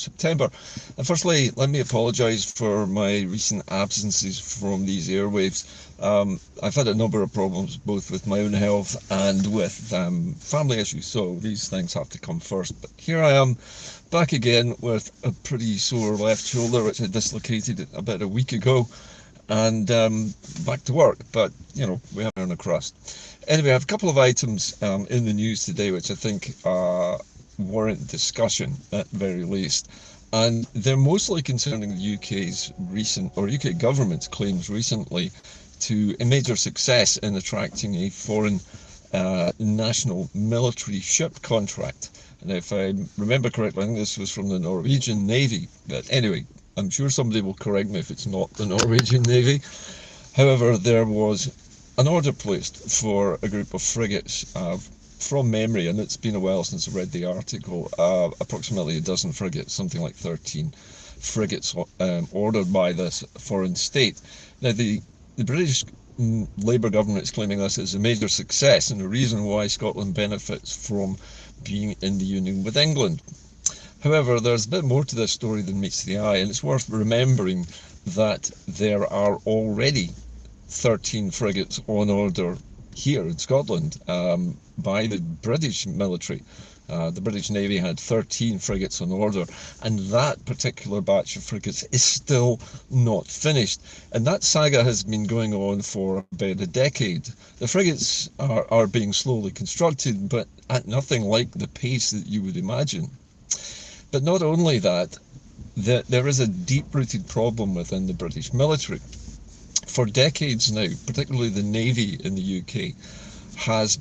September. And firstly, let me apologise for my recent absences from these airwaves. I've had a number of problems, both with my own health and with family issues, so these things have to come first. But here I am, back again with a pretty sore left shoulder, which I dislocated about a week ago, and back to work. But, you know, we have to earn a crust. Anyway, I have a couple of items in the news today which I think warrant discussion at the very least. And they're mostly concerning the UK's recent, or UK government's claims recently to a major success in attracting a foreign national military ship contract. And if I remember correctly, I think this was from the Norwegian Navy. But anyway, I'm sure somebody will correct me if it's not the Norwegian Navy. However, there was an order placed for a group of frigates from memory, and it's been a while since I read the article, approximately a dozen frigates, something like 13 frigates ordered by this foreign state. Now, the British Labour government is claiming this as a major success and a reason why Scotland benefits from being in the Union with England. However, there's a bit more to this story than meets the eye, and it's worth remembering that there are already 13 frigates on order here in Scotland by the British military. The British Navy had 13 frigates on order, and that particular batch of frigates is still not finished. And that saga has been going on for about a decade. The frigates are being slowly constructed, but at nothing like the pace that you would imagine. But not only that, there is a deep-rooted problem within the British military. For decades now, particularly the Navy in the UK, has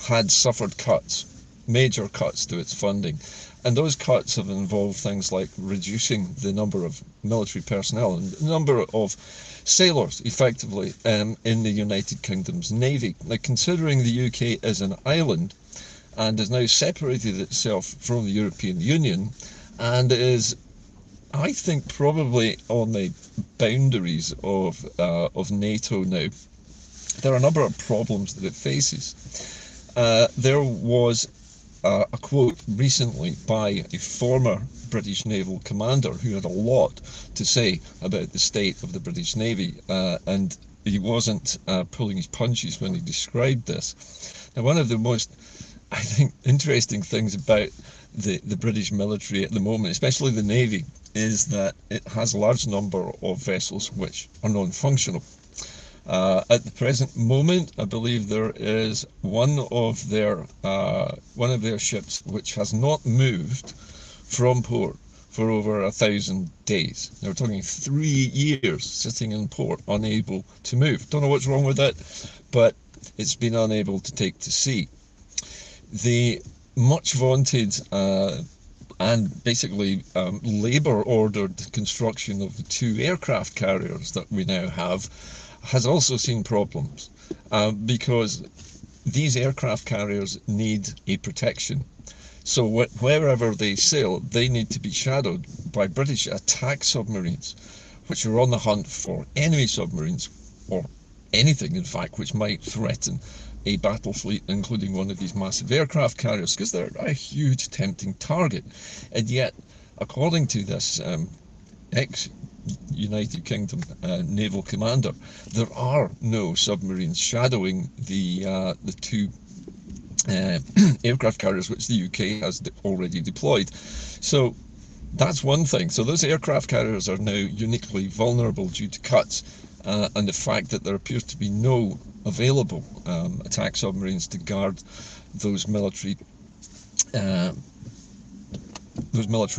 had suffered cuts, major cuts to its funding. And those cuts have involved things like reducing the number of military personnel and the number of sailors, effectively, in the United Kingdom's Navy. Now, considering the UK is an island and has now separated itself from the European Union and is, I think, probably on the boundaries of NATO now, there are a number of problems that it faces. There was a quote recently by a former British naval commander who had a lot to say about the state of the British Navy, and he wasn't pulling his punches when he described this. Now, one of the most, I think, interesting things about the British military at the moment, especially the Navy, is that it has a large number of vessels which are non-functional. At the present moment, I believe there is one of their ships which has not moved from port for over 1,000 days. Now, we're talking 3 years sitting in port, unable to move. Don't know what's wrong with it, but it's been unable to take to sea. The much vaunted and basically Labour-ordered construction of the 2 aircraft carriers that we now have has also seen problems because these aircraft carriers need a protection. So wherever they sail, they need to be shadowed by British attack submarines, which are on the hunt for enemy submarines, or anything, in fact, which might threaten a battle fleet, including one of these massive aircraft carriers, because they're a huge, tempting target. And yet, according to this ex-United Kingdom naval commander, there are no submarines shadowing the 2 aircraft carriers which the UK has already deployed. So that's one thing. So those aircraft carriers are now uniquely vulnerable due to cuts and the fact that there appears to be no available attack submarines to guard those military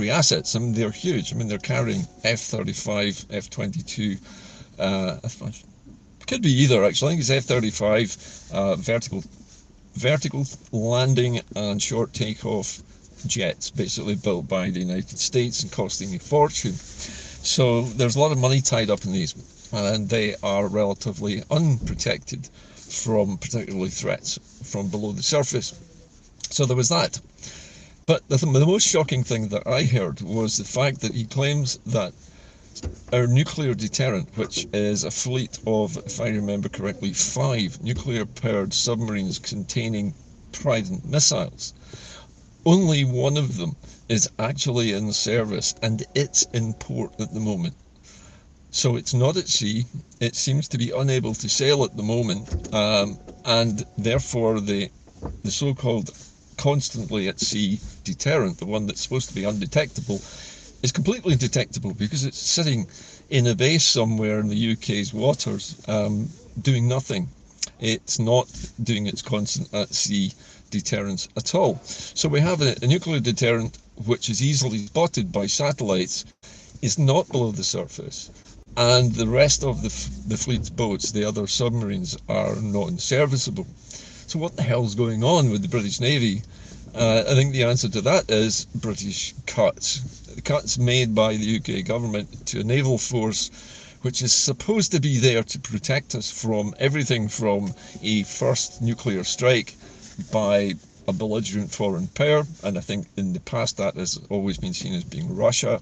assets. I mean, they're huge. I mean, they're carrying F-35, F-22. Could be either, actually. I think it's F-35 vertical landing and short takeoff jets, basically built by the United States and costing a fortune. So there's a lot of money tied up in these, and they are relatively unprotected from particularly threats from below the surface. So there was that. But the most shocking thing that I heard was the fact that he claims that our nuclear deterrent, which is a fleet of, if I remember correctly, 5 nuclear-powered submarines containing Trident missiles, Only one of them is actually in service, and it's in port at the moment. So it's not at sea. It seems to be unable to sail at the moment, and therefore the so-called constantly at sea deterrent, the one that's supposed to be undetectable, is completely detectable because it's sitting in a base somewhere in the UK's waters, doing nothing. It's not doing its constant at sea deterrence at all. So we have a nuclear deterrent which is easily spotted by satellites, is not below the surface, and the rest of the fleet's boats, the other submarines, are non-serviceable. So what the hell's going on with the British Navy? I think the answer to that is British cuts. The cuts made by the UK government to a naval force which is supposed to be there to protect us from everything from a first nuclear strike by a belligerent foreign power, and I think in the past that has always been seen as being Russia,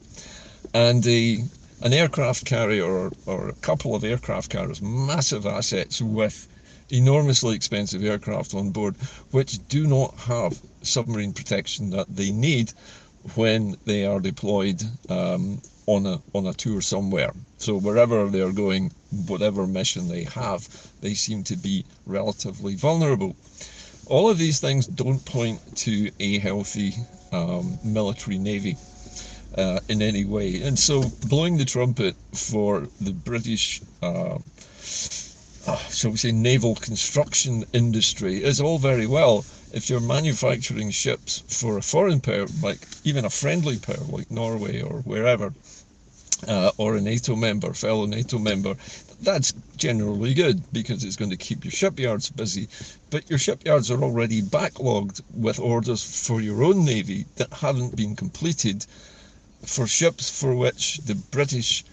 and an aircraft carrier or a couple of aircraft carriers, massive assets with enormously expensive aircraft on board, which do not have submarine protection that they need when they are deployed on a tour somewhere. So wherever they're going, whatever mission they have, they seem to be relatively vulnerable. All of these things don't point to a healthy military navy in any way. And so blowing the trumpet for the British, shall we say, naval construction industry is all very well if you're manufacturing ships for a foreign power, like even a friendly power like Norway or wherever, or a NATO member, fellow NATO member. That's generally good because it's going to keep your shipyards busy. But your shipyards are already backlogged with orders for your own navy that haven't been completed for ships for which the British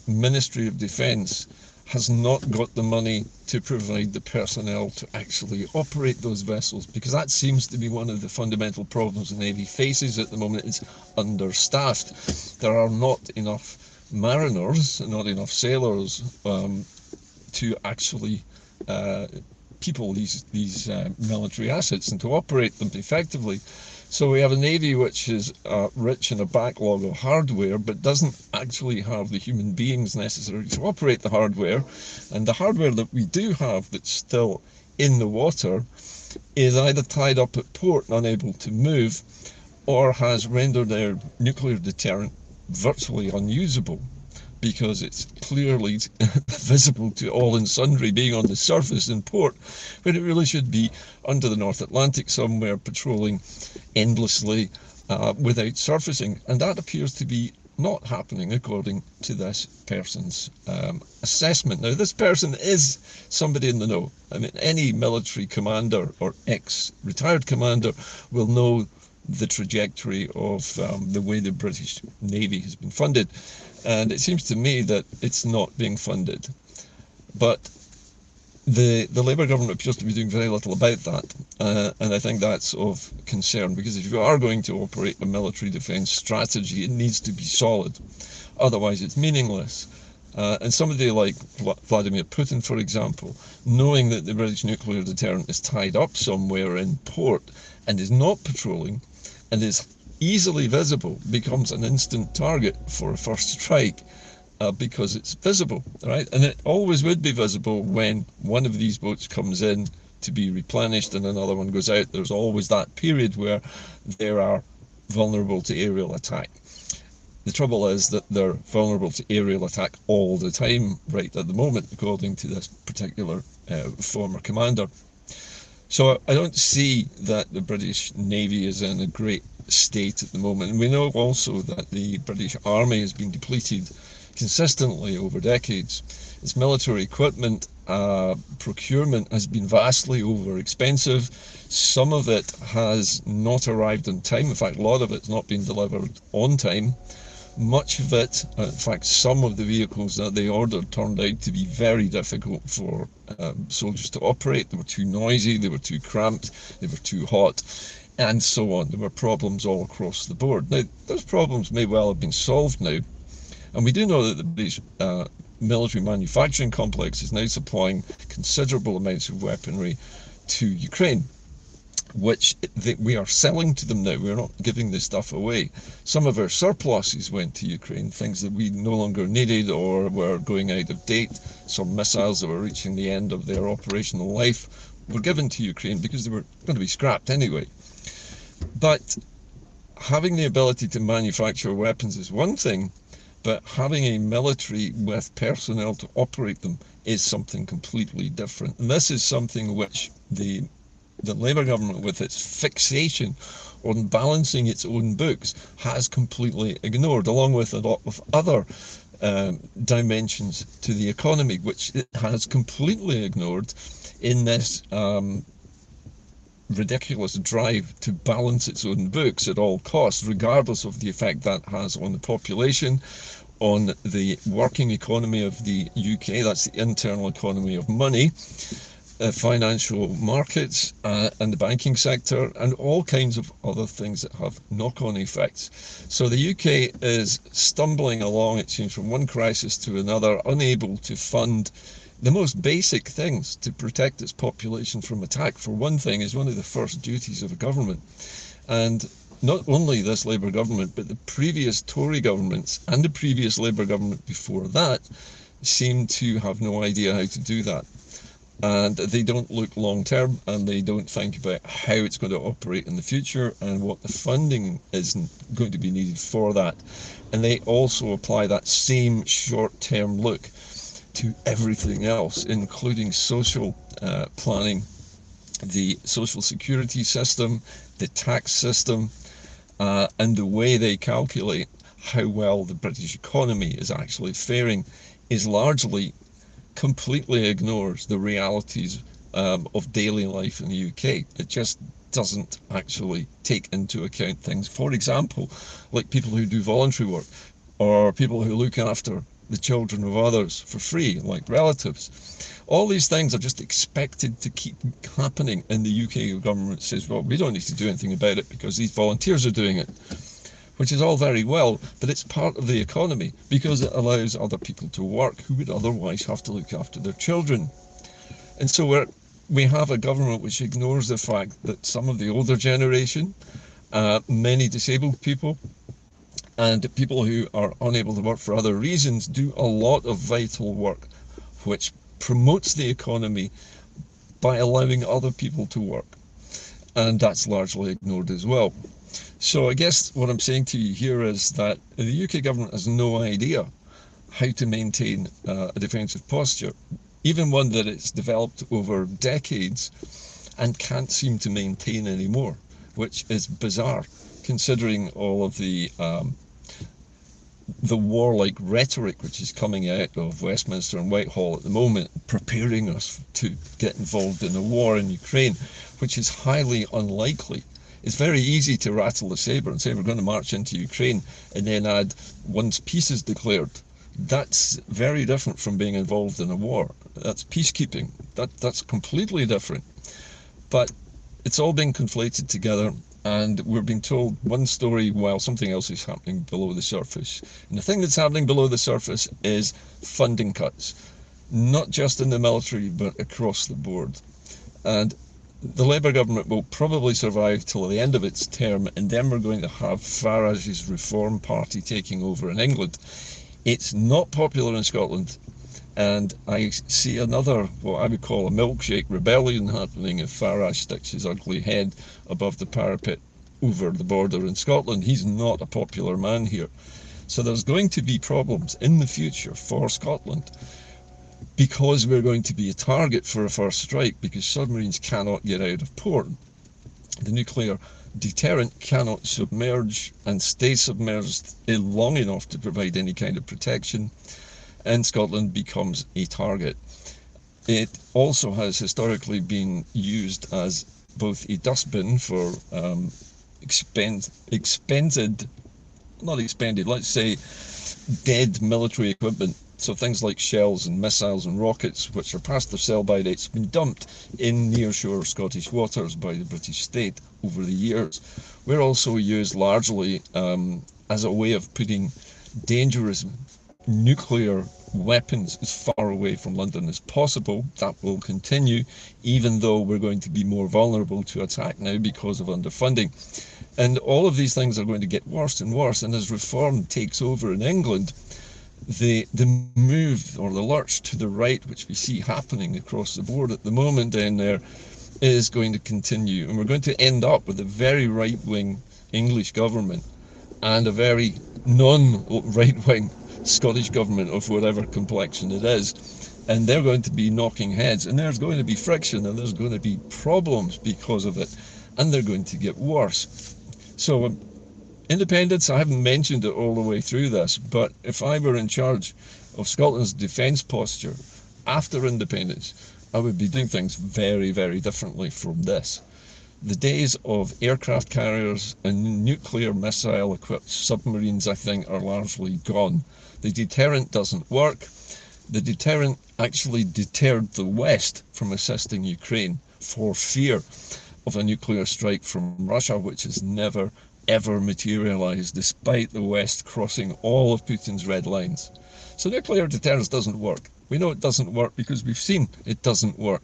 Ministry of Defence has not got the money to provide the personnel to actually operate those vessels, because that seems to be one of the fundamental problems the Navy faces at the moment. It's understaffed. There are not enough mariners, not enough sailors to actually people these military assets and to operate them effectively. So we have a navy which is rich in a backlog of hardware, but doesn't actually have the human beings necessary to operate the hardware. And the hardware that we do have that's still in the water is either tied up at port and unable to move, or has rendered their nuclear deterrent virtually unusable, because it's clearly visible to all and sundry, being on the surface in port, when it really should be under the North Atlantic somewhere, patrolling endlessly without surfacing. And that appears to be not happening according to this person's assessment. Now, this person is somebody in the know. I mean, any military commander or ex-retired commander will know the trajectory of the way the British Navy has been funded. And it seems to me that it's not being funded. But the Labour government appears to be doing very little about that. And I think that's of concern, because if you are going to operate a military defence strategy, it needs to be solid. Otherwise, it's meaningless. And somebody like Vladimir Putin, for example, knowing that the British nuclear deterrent is tied up somewhere in port and is not patrolling and is easily visible, becomes an instant target for a first strike because it's visible, right? And it always would be visible when one of these boats comes in to be replenished and another one goes out. There's always that period where they are vulnerable to aerial attack. The trouble is that they're vulnerable to aerial attack all the time right at the moment, according to this particular former commander. So I don't see that the British Navy is in a great state at the moment. And we know also that the British Army has been depleted consistently over decades. Its military equipment procurement has been vastly over expensive. Some of it has not arrived on time. In fact, a lot of it's not been delivered on time. Much of it, in fact, some of the vehicles that they ordered turned out to be very difficult for soldiers to operate. They were too noisy, they were too cramped, they were too hot, and so on. There were problems all across the board. Now, those problems may well have been solved now, and we do know that the British military manufacturing complex is now supplying considerable amounts of weaponry to Ukraine. which we are selling to them now. We're not giving this stuff away. Some of our surpluses went to Ukraine, things that we no longer needed or were going out of date. Some missiles that were reaching the end of their operational life were given to Ukraine because they were going to be scrapped anyway. But having the ability to manufacture weapons is one thing, but having a military with personnel to operate them is something completely different. And this is something which the Labour government, with its fixation on balancing its own books, has completely ignored, along with a lot of other dimensions to the economy, which it has completely ignored in this ridiculous drive to balance its own books at all costs, regardless of the effect that has on the population, on the working economy of the UK, that's the internal economy of money, financial markets and the banking sector, and all kinds of other things that have knock-on effects. So the UK is stumbling along, it seems, from one crisis to another, unable to fund the most basic things to protect its population from attack. For one thing, is one of the first duties of a government. And not only this Labour government, but the previous Tory governments and the previous Labour government before that seem to have no idea how to do that. And they don't look long term, and they don't think about how it's going to operate in the future and what the funding is going to be needed for that. And they also apply that same short term look to everything else, including social planning, the social security system, the tax system, and the way they calculate how well the British economy is actually faring is largely completely ignores the realities of daily life in the UK. It just doesn't actually take into account things. For example, like people who do voluntary work, or people who look after the children of others for free, like relatives. All these things are just expected to keep happening, and the UK government says, well, we don't need to do anything about it because these volunteers are doing it. Which is all very well, but it's part of the economy because it allows other people to work who would otherwise have to look after their children. And so we have a government which ignores the fact that some of the older generation, many disabled people, and people who are unable to work for other reasons do a lot of vital work which promotes the economy by allowing other people to work. And that's largely ignored as well. So I guess what I'm saying to you here is that the UK government has no idea how to maintain a defensive posture, even one that it's developed over decades and can't seem to maintain anymore, which is bizarre considering all of the warlike rhetoric which is coming out of Westminster and Whitehall at the moment, preparing us to get involved in a war in Ukraine, which is highly unlikely. It's very easy to rattle the sabre and say we're going to march into Ukraine and then add once peace is declared. That's very different from being involved in a war. That's peacekeeping. That's completely different. But it's all being conflated together, and we're being told one story while something else is happening below the surface. And the thing that's happening below the surface is funding cuts, not just in the military, but across the board. And the Labour government will probably survive till the end of its term, and then we're going to have Farage's Reform Party taking over in England. It's not popular in Scotland, and I see another, what I would call a milkshake rebellion happening if Farage sticks his ugly head above the parapet over the border in Scotland. He's not a popular man here. So there's going to be problems in the future for Scotland, because we're going to be a target for a first strike, because submarines cannot get out of port. The nuclear deterrent cannot submerge and stay submerged long enough to provide any kind of protection, and Scotland becomes a target. It also has historically been used as both a dustbin for let's say dead military equipment. So things like shells and missiles and rockets, which are past their sell-by dates, have been dumped in near-shore Scottish waters by the British state over the years. We're also used largely as a way of putting dangerous nuclear weapons as far away from London as possible. That will continue, even though we're going to be more vulnerable to attack now because of underfunding. And all of these things are going to get worse and worse. And as reform takes over in England, the move or the lurch to the right, which we see happening across the board at the moment down there, is going to continue. And we're going to end up with a very right-wing English government and a very non-right-wing Scottish government of whatever complexion it is. And they're going to be knocking heads, and there's going to be friction, and there's going to be problems because of it, and they're going to get worse. So independence, I haven't mentioned it all the way through this, but if I were in charge of Scotland's defence posture after independence, I would be doing things very, very differently from this. The days of aircraft carriers and nuclear missile equipped submarines, I think, are largely gone. The deterrent doesn't work. The deterrent actually deterred the West from assisting Ukraine for fear of a nuclear strike from Russia, which has never ever materialized, despite the West crossing all of Putin's red lines. So nuclear deterrence doesn't work. We know it doesn't work because we've seen it doesn't work.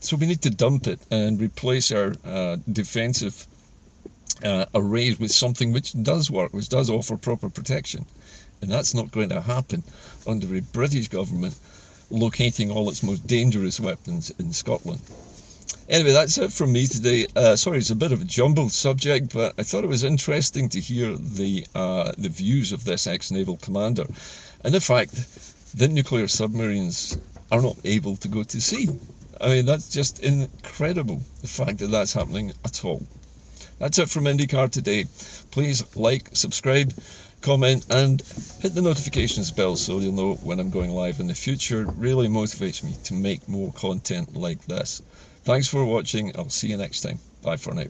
So we need to dump it and replace our defensive arrays with something which does work, which does offer proper protection. And that's not going to happen under a British government locating all its most dangerous weapons in Scotland. Anyway, that's it from me today. Sorry, it's a bit of a jumbled subject, but I thought it was interesting to hear the views of this ex-naval commander, and the fact that nuclear submarines are not able to go to sea. I mean, that's just incredible, the fact that that's happening at all. That's it from Inde-Car today. Please like, subscribe, comment, and hit the notifications bell so you'll know when I'm going live in the future. It really motivates me to make more content like this. Thanks for watching. I'll see you next time. Bye for now.